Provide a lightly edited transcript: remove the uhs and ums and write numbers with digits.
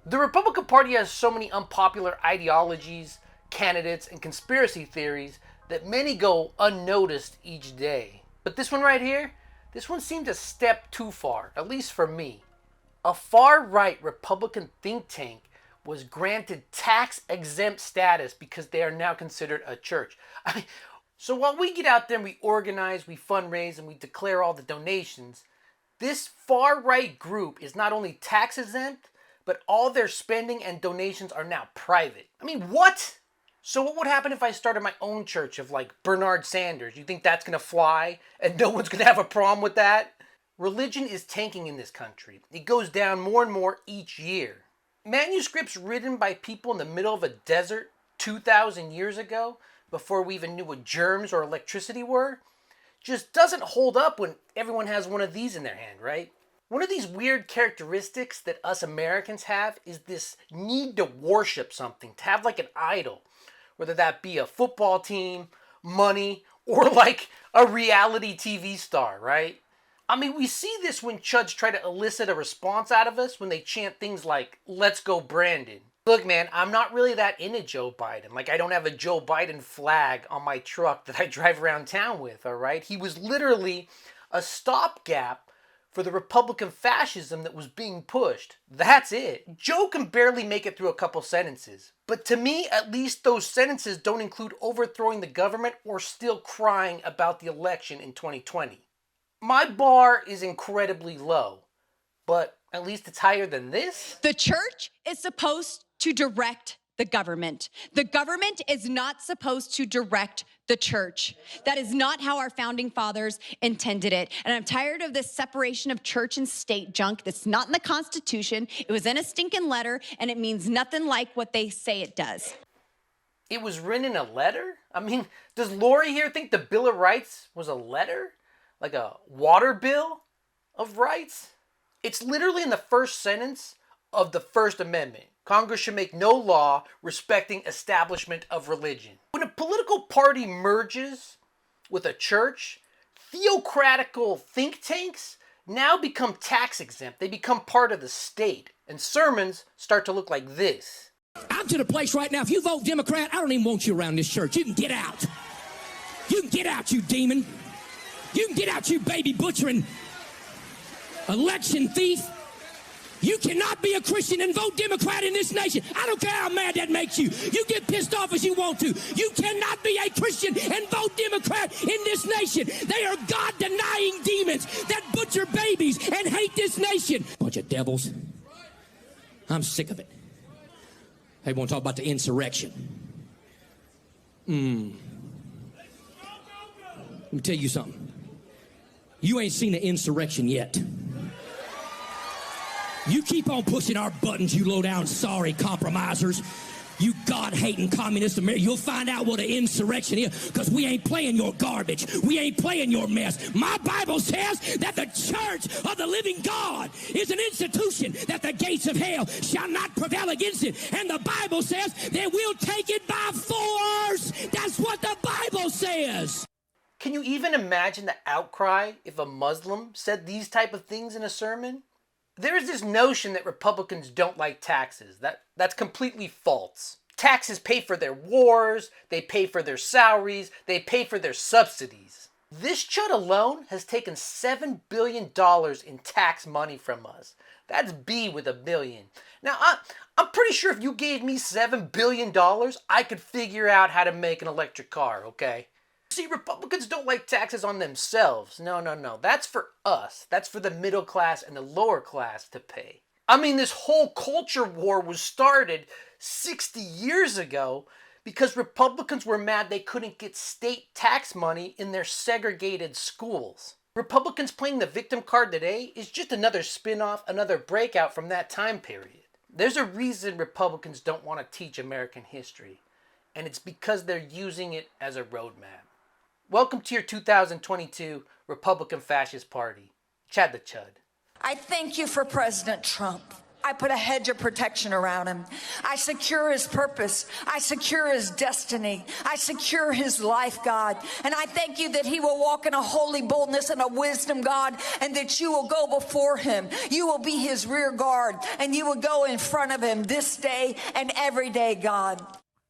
The Republican Party has so many unpopular ideologies, candidates, and conspiracy theories that many go unnoticed each day. But this one right here, this one seemed a step too far, at least for me. A far-right Republican think tank was granted tax-exempt status because they are now considered a church. So while we get out there and we organize, we fundraise, and we declare all the donations, this far-right group is not only tax-exempt, but all their spending and donations are now private. I mean, what? So what would happen if I started my own church of like Bernard Sanders? You think that's gonna fly and no one's gonna have a problem with that? Religion is tanking in this country. It goes down more and more each year. Manuscripts written by people in the middle of a desert 2,000 years ago, before we even knew what germs or electricity were, just doesn't hold up when everyone has one of these in their hand, right? One of these weird characteristics that us Americans have is this need to worship something, to have like an idol, whether that be a football team, money, or like a reality TV star, right? I mean, we see this when chuds try to elicit a response out of us when they chant things like, "Let's go Brandon." Look, man, I'm not really that into Joe Biden. Like, I don't have a Joe Biden flag on my truck that I drive around town with, all right? He was literally a stopgap for the Republican fascism that was being pushed. That's it. Joe can barely make it through a couple sentences. But to me, at least those sentences don't include overthrowing the government or still crying about the election in 2020. My bar is incredibly low, but at least it's higher than this. The church is supposed to direct the government. The government is not supposed to direct the church. That is not how our founding fathers intended it. And I'm tired of this separation of church and state junk that's not in the Constitution. It was in a stinking letter, and it means nothing like what they say it does. It was written in a letter? I mean, does Lori here think the Bill of Rights was a letter? Like a water bill of rights? It's literally in the first sentence of the First Amendment. Congress should make no law respecting establishment of religion. When a political party merges with a church, theocratical think tanks now become tax exempt. They become part of the state, and sermons start to look like this. I'm to the place right now, if you vote Democrat, I don't even want you around this church. You can get out. You can get out, you demon. You can get out, you baby butchering election thief. You cannot be a Christian and vote Democrat in this nation. I don't care how mad that makes you. You get pissed off as you want to. You cannot be a Christian and vote Democrat in this nation. They are God-denying demons that butcher babies and hate this nation. Bunch of devils. I'm sick of it. They want to talk about the insurrection. Let me tell you something. You ain't seen an insurrection yet. You keep on pushing our buttons, you low-down sorry compromisers. You God-hating communist America. You'll find out what an insurrection is, because we ain't playing your garbage. We ain't playing your mess. My Bible says that the church of the living God is an institution that the gates of hell shall not prevail against it. And the Bible says that we'll take it by force. That's what the Bible says. Can you even imagine the outcry if a Muslim said these type of things in a sermon? There is this notion that Republicans don't like taxes. That's completely false. Taxes pay for their wars, they pay for their salaries, they pay for their subsidies. This chud alone has taken $7 billion in tax money from us. That's B with a billion. Now, I'm pretty sure if you gave me $7 billion, I could figure out how to make an electric car, okay? See, Republicans don't like taxes on themselves. No. That's for us. That's for the middle class and the lower class to pay. I mean, this whole culture war was started 60 years ago because Republicans were mad they couldn't get state tax money in their segregated schools. Republicans playing the victim card today is just another spin-off, another breakout from that time period. There's a reason Republicans don't want to teach American history, and it's because they're using it as a roadmap. Welcome to your 2022 Republican Fascist Party. Chad the Chud. I thank you for President Trump. I put a hedge of protection around him. I secure his purpose. I secure his destiny. I secure his life, God. And I thank you that he will walk in a holy boldness and a wisdom, God, and that you will go before him. You will be his rear guard, and you will go in front of him this day and every day, God.